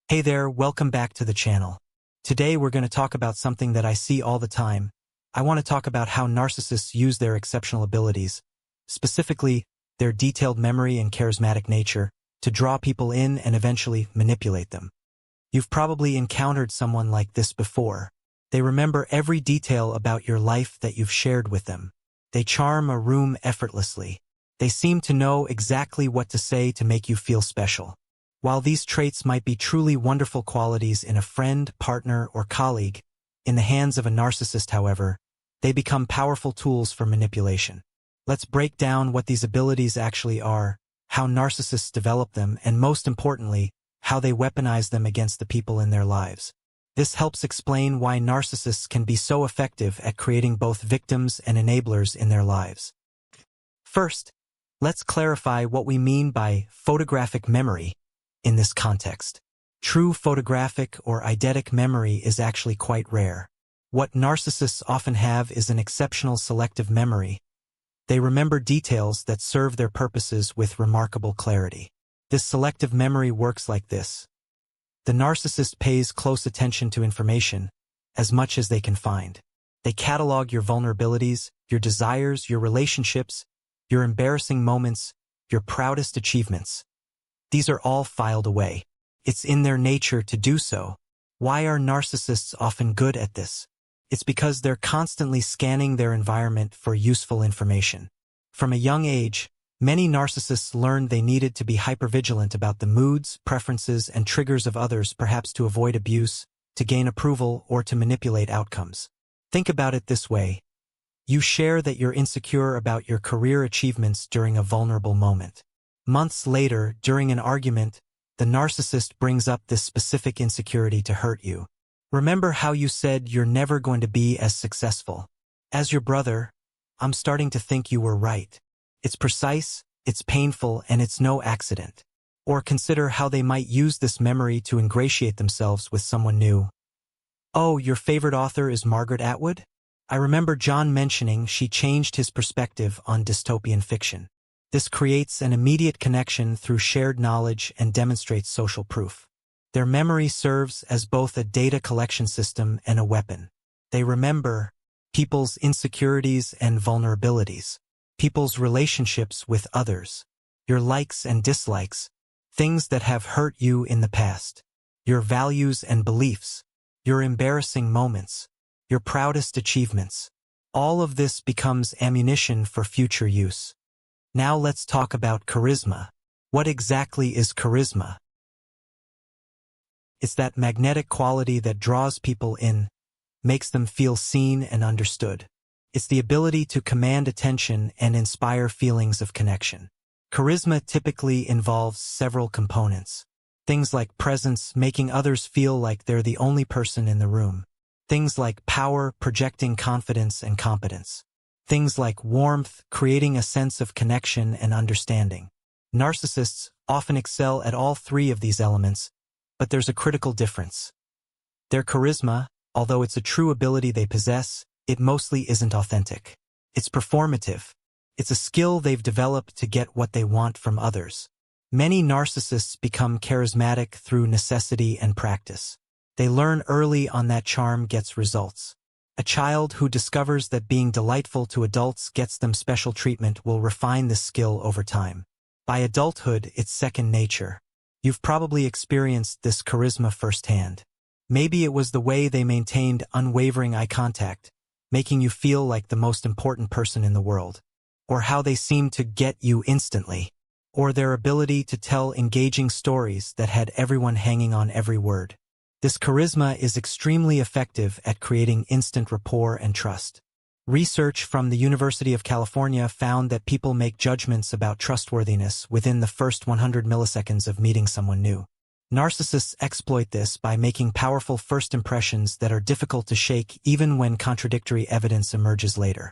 Hey there, welcome back to the channel. Today we're going to talk about something that I see all the time. I want to talk about how narcissists use their exceptional abilities, specifically their detailed memory and charismatic nature, to draw people in and eventually manipulate them. You've probably encountered someone like this before. They remember every detail about your life that you've shared with them. They charm a room effortlessly. They seem to know exactly what to say to make you feel special. While these traits might be truly wonderful qualities in a friend, partner, or colleague, in the hands of a narcissist, however, they become powerful tools for manipulation. Let's break down what these abilities actually are, how narcissists develop them, and most importantly, how they weaponize them against the people in their lives. This helps explain why narcissists can be so effective at creating both victims and enablers in their lives. First, let's clarify what we mean by photographic memory. In this context, true photographic or eidetic memory is actually quite rare. What narcissists often have is an exceptional selective memory. They remember details that serve their purposes with remarkable clarity. This selective memory works like this. The narcissist pays close attention to information, as much as they can find. They catalog your vulnerabilities, your desires, your relationships, your embarrassing moments, your proudest achievements. These are all filed away. It's in their nature to do so. Why are narcissists often good at this? It's because they're constantly scanning their environment for useful information. From a young age, many narcissists learned they needed to be hypervigilant about the moods, preferences, and triggers of others, perhaps to avoid abuse, to gain approval, or to manipulate outcomes. Think about it this way. You share that you're insecure about your career achievements during a vulnerable moment. Months later, during an argument, the narcissist brings up this specific insecurity to hurt you. Remember how you said you're never going to be as successful? As your brother, I'm starting to think you were right. It's precise, it's painful, and it's no accident. Or consider how they might use this memory to ingratiate themselves with someone new. Oh, your favorite author is Margaret Atwood? I remember John mentioning she changed his perspective on dystopian fiction. This creates an immediate connection through shared knowledge and demonstrates social proof. Their memory serves as both a data collection system and a weapon. They remember people's insecurities and vulnerabilities, people's relationships with others, your likes and dislikes, things that have hurt you in the past, your values and beliefs, your embarrassing moments, your proudest achievements. All of this becomes ammunition for future use. Now let's talk about charisma. What exactly is charisma? It's that magnetic quality that draws people in, makes them feel seen and understood. It's the ability to command attention and inspire feelings of connection. Charisma typically involves several components. Things like presence, making others feel like they're the only person in the room. Things like power, projecting confidence and competence. Things like warmth, creating a sense of connection and understanding. Narcissists often excel at all three of these elements, but there's a critical difference. Their charisma, although it's a true ability they possess, it mostly isn't authentic. It's performative. It's a skill they've developed to get what they want from others. Many narcissists become charismatic through necessity and practice. They learn early on that charm gets results. A child who discovers that being delightful to adults gets them special treatment will refine this skill over time. By adulthood, it's second nature. You've probably experienced this charisma firsthand. Maybe it was the way they maintained unwavering eye contact, making you feel like the most important person in the world. Or how they seemed to get you instantly. Or their ability to tell engaging stories that had everyone hanging on every word. This charisma is extremely effective at creating instant rapport and trust. Research from the University of California found that people make judgments about trustworthiness within the first 100 milliseconds of meeting someone new. Narcissists exploit this by making powerful first impressions that are difficult to shake even when contradictory evidence emerges later.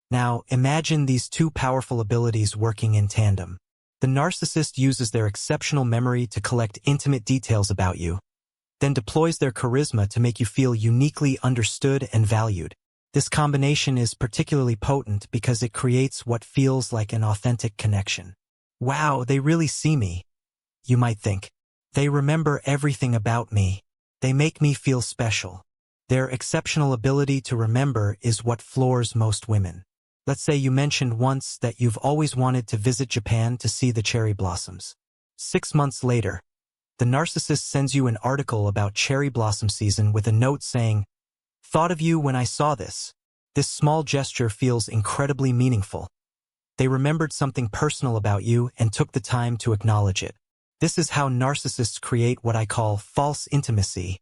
Now, imagine these two powerful abilities working in tandem. The narcissist uses their exceptional memory to collect intimate details about you, then deploys their charisma to make you feel uniquely understood and valued. This combination is particularly potent because it creates what feels like an authentic connection. Wow, they really see me, you might think. They remember everything about me. They make me feel special. Their exceptional ability to remember is what floors most women. Let's say you mentioned once that you've always wanted to visit Japan to see the cherry blossoms. 6 months later, the narcissist sends you an article about cherry blossom season with a note saying, "Thought of you when I saw this." This small gesture feels incredibly meaningful. They remembered something personal about you and took the time to acknowledge it. This is how narcissists create what I call false intimacy,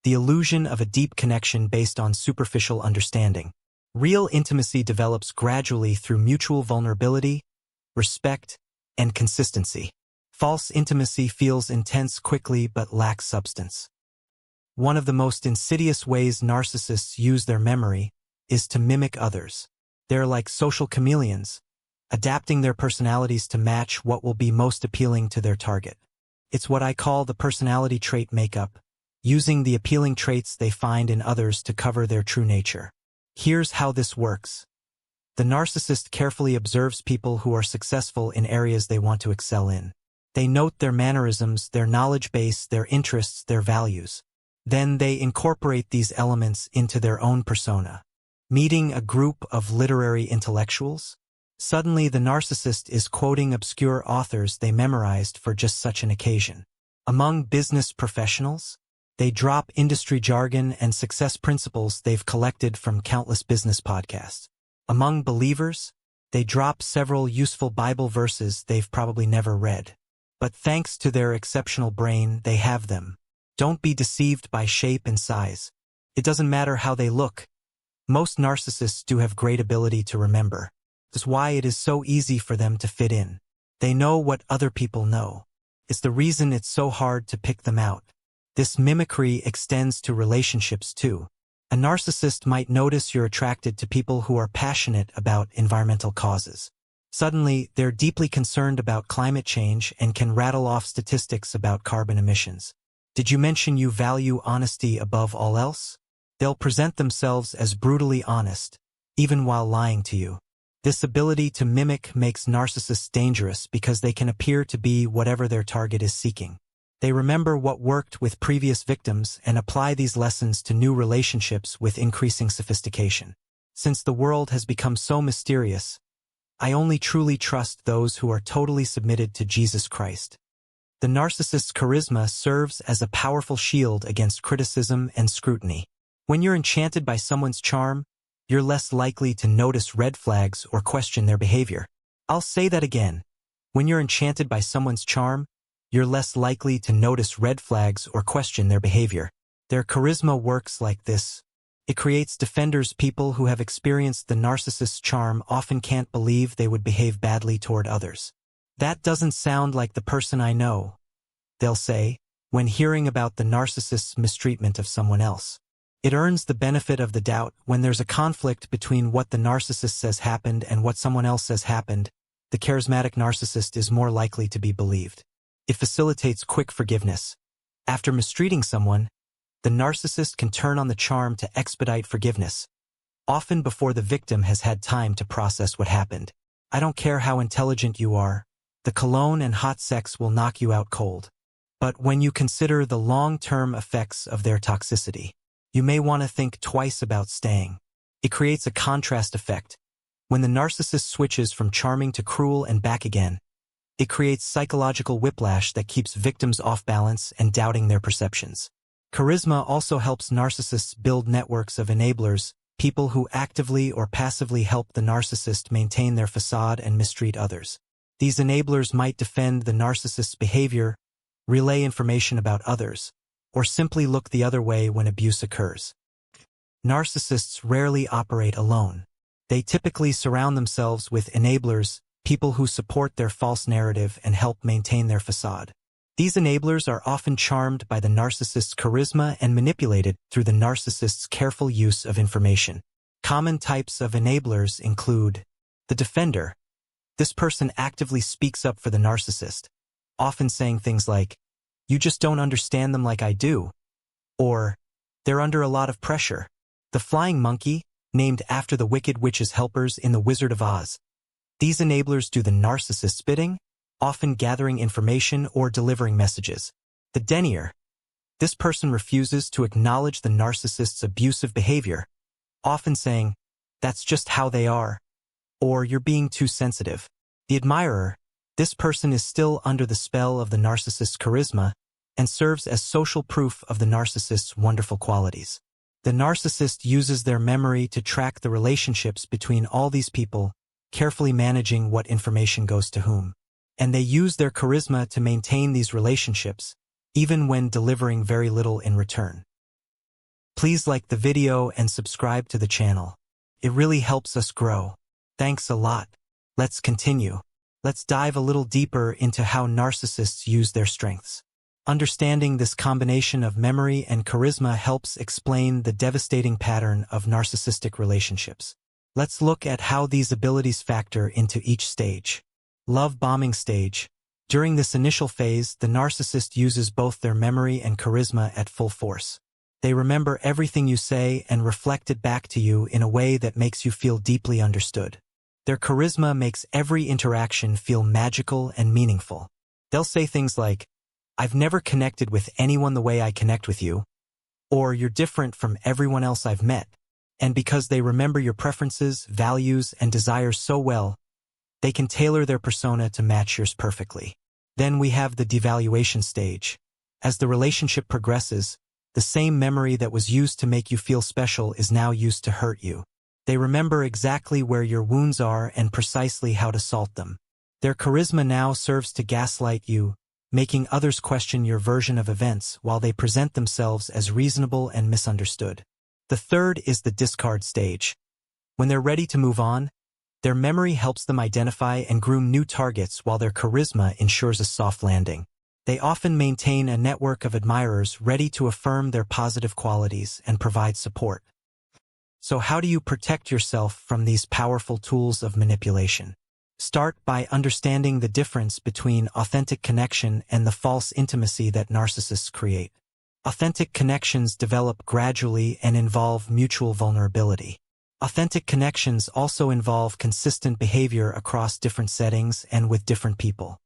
the illusion of a deep connection based on superficial understanding. Real intimacy develops gradually through mutual vulnerability, respect, and consistency. False intimacy feels intense quickly but lacks substance. One of the most insidious ways narcissists use their memory is to mimic others. They're like social chameleons, adapting their personalities to match what will be most appealing to their target. It's what I call the personality trait makeup, using the appealing traits they find in others to cover their true nature. Here's how this works. The narcissist carefully observes people who are successful in areas they want to excel in. They note their mannerisms, their knowledge base, their interests, their values. Then they incorporate these elements into their own persona. Meeting a group of literary intellectuals? Suddenly the narcissist is quoting obscure authors they memorized for just such an occasion. Among business professionals? They drop industry jargon and success principles they've collected from countless business podcasts. Among believers? They drop several useful Bible verses they've probably never read. But thanks to their exceptional brain, they have them. Don't be deceived by shape and size. It doesn't matter how they look. Most narcissists do have great ability to remember. That's why it is so easy for them to fit in. They know what other people know. It's the reason it's so hard to pick them out. This mimicry extends to relationships too. A narcissist might notice you're attracted to people who are passionate about environmental causes. Suddenly, they're deeply concerned about climate change and can rattle off statistics about carbon emissions. Did you mention you value honesty above all else? They'll present themselves as brutally honest, even while lying to you. This ability to mimic makes narcissists dangerous because they can appear to be whatever their target is seeking. They remember what worked with previous victims and apply these lessons to new relationships with increasing sophistication. Since the world has become so mysterious, I only truly trust those who are totally submitted to Jesus Christ. The narcissist's charisma serves as a powerful shield against criticism and scrutiny. When you're enchanted by someone's charm, you're less likely to notice red flags or question their behavior. I'll say that again. When you're enchanted by someone's charm, you're less likely to notice red flags or question their behavior. Their charisma works like this. It creates defenders. People who have experienced the narcissist's charm often can't believe they would behave badly toward others. That doesn't sound like the person I know, they'll say, when hearing about the narcissist's mistreatment of someone else. It earns the benefit of the doubt. When there's a conflict between what the narcissist says happened and what someone else says happened, the charismatic narcissist is more likely to be believed. It facilitates quick forgiveness. After mistreating someone, the narcissist can turn on the charm to expedite forgiveness, often before the victim has had time to process what happened. I don't care how intelligent you are, the cologne and hot sex will knock you out cold. But when you consider the long-term effects of their toxicity, you may want to think twice about staying. It creates a contrast effect. When the narcissist switches from charming to cruel and back again, it creates psychological whiplash that keeps victims off balance and doubting their perceptions. Charisma also helps narcissists build networks of enablers, people who actively or passively help the narcissist maintain their facade and mistreat others. These enablers might defend the narcissist's behavior, relay information about others, or simply look the other way when abuse occurs. Narcissists rarely operate alone. They typically surround themselves with enablers, people who support their false narrative and help maintain their facade. These enablers are often charmed by the narcissist's charisma and manipulated through the narcissist's careful use of information. Common types of enablers include the defender. This person actively speaks up for the narcissist, often saying things like, "You just don't understand them like I do," or "They're under a lot of pressure." The flying monkey, named after the Wicked Witch's helpers in The Wizard of Oz. These enablers do the narcissist's bidding, often gathering information or delivering messages. The denier. This person refuses to acknowledge the narcissist's abusive behavior, often saying, "That's just how they are," or "You're being too sensitive." The admirer. This person is still under the spell of the narcissist's charisma and serves as social proof of the narcissist's wonderful qualities. The narcissist uses their memory to track the relationships between all these people, carefully managing what information goes to whom. And they use their charisma to maintain these relationships, even when delivering very little in return. Please like the video and subscribe to the channel. It really helps us grow. Thanks a lot. Let's continue. Let's dive a little deeper into how narcissists use their strengths. Understanding this combination of memory and charisma helps explain the devastating pattern of narcissistic relationships. Let's look at how these abilities factor into each stage. Love bombing stage. During this initial phase, the narcissist uses both their memory and charisma at full force. They remember everything you say and reflect it back to you in a way that makes you feel deeply understood. Their charisma makes every interaction feel magical and meaningful. They'll say things like, "I've never connected with anyone the way I connect with you," or "You're different from everyone else I've met." And because they remember your preferences, values, and desires so well, they can tailor their persona to match yours perfectly. Then we have the devaluation stage. As the relationship progresses, the same memory that was used to make you feel special is now used to hurt you. They remember exactly where your wounds are and precisely how to salt them. Their charisma now serves to gaslight you, making others question your version of events while they present themselves as reasonable and misunderstood. The third is the discard stage. When they're ready to move on, their memory helps them identify and groom new targets while their charisma ensures a soft landing. They often maintain a network of admirers ready to affirm their positive qualities and provide support. So how do you protect yourself from these powerful tools of manipulation? Start by understanding the difference between authentic connection and the false intimacy that narcissists create. Authentic connections develop gradually and involve mutual vulnerability. Authentic connections also involve consistent behavior across different settings and with different people.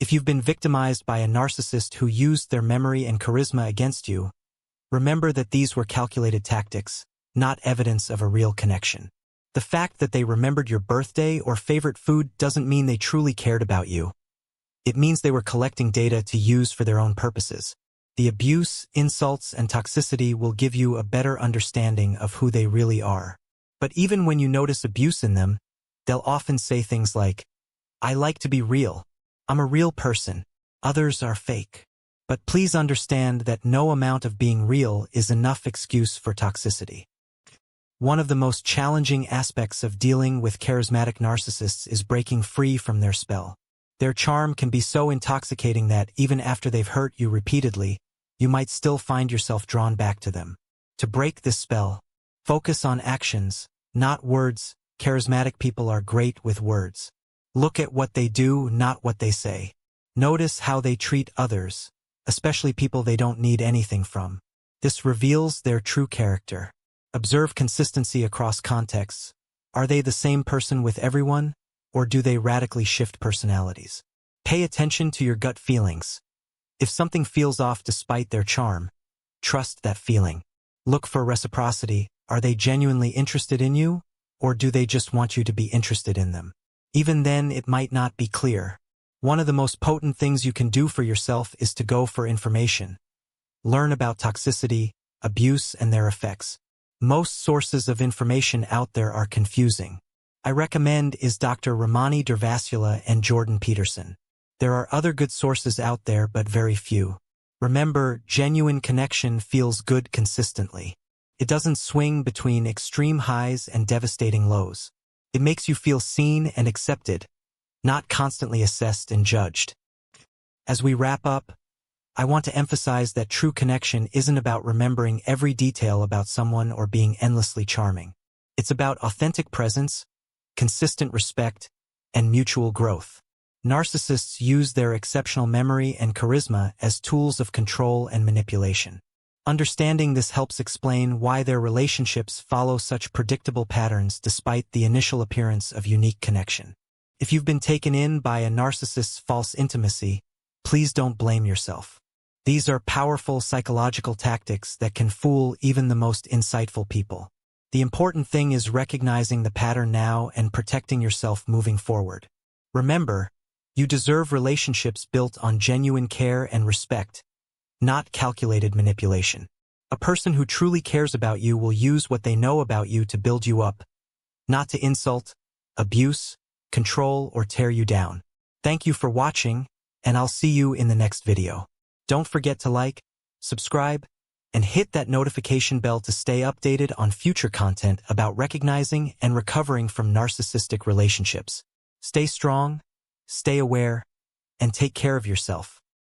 If you've been victimized by a narcissist who used their memory and charisma against you, remember that these were calculated tactics, not evidence of a real connection. The fact that they remembered your birthday or favorite food doesn't mean they truly cared about you. It means they were collecting data to use for their own purposes. The abuse, insults, and toxicity will give you a better understanding of who they really are. But even when you notice abuse in them, they'll often say things like, "I like to be real. I'm a real person. Others are fake." But please understand that no amount of being real is enough excuse for toxicity. One of the most challenging aspects of dealing with charismatic narcissists is breaking free from their spell. Their charm can be so intoxicating that even after they've hurt you repeatedly, you might still find yourself drawn back to them. To break this spell, focus on actions, not words. Charismatic people are great with words. Look at what they do, not what they say. Notice how they treat others, especially people they don't need anything from. This reveals their true character. Observe consistency across contexts. Are they the same person with everyone, or do they radically shift personalities? Pay attention to your gut feelings. If something feels off despite their charm, trust that feeling. Look for reciprocity. Are they genuinely interested in you, or do they just want you to be interested in them? Even then, it might not be clear. One of the most potent things you can do for yourself is to go for information. Learn about toxicity, abuse, and their effects. Most sources of information out there are confusing. I recommend is Dr. Ramani and Jordan Peterson. There are other good sources out there, but very few. Remember, genuine connection feels good consistently. It doesn't swing between extreme highs and devastating lows. It makes you feel seen and accepted, not constantly assessed and judged. As we wrap up, I want to emphasize that true connection isn't about remembering every detail about someone or being endlessly charming. It's about authentic presence, consistent respect, and mutual growth. Narcissists use their exceptional memory and charisma as tools of control and manipulation. Understanding this helps explain why their relationships follow such predictable patterns despite the initial appearance of unique connection. If you've been taken in by a narcissist's false intimacy, please don't blame yourself. These are powerful psychological tactics that can fool even the most insightful people. The important thing is recognizing the pattern now and protecting yourself moving forward. Remember, you deserve relationships built on genuine care and respect, not calculated manipulation. A person who truly cares about you will use what they know about you to build you up, not to insult, abuse, control, or tear you down. Thank you for watching, and I'll see you in the next video. Don't forget to like, subscribe, and hit that notification bell to stay updated on future content about recognizing and recovering from narcissistic relationships. Stay strong, stay aware, and take care of yourself.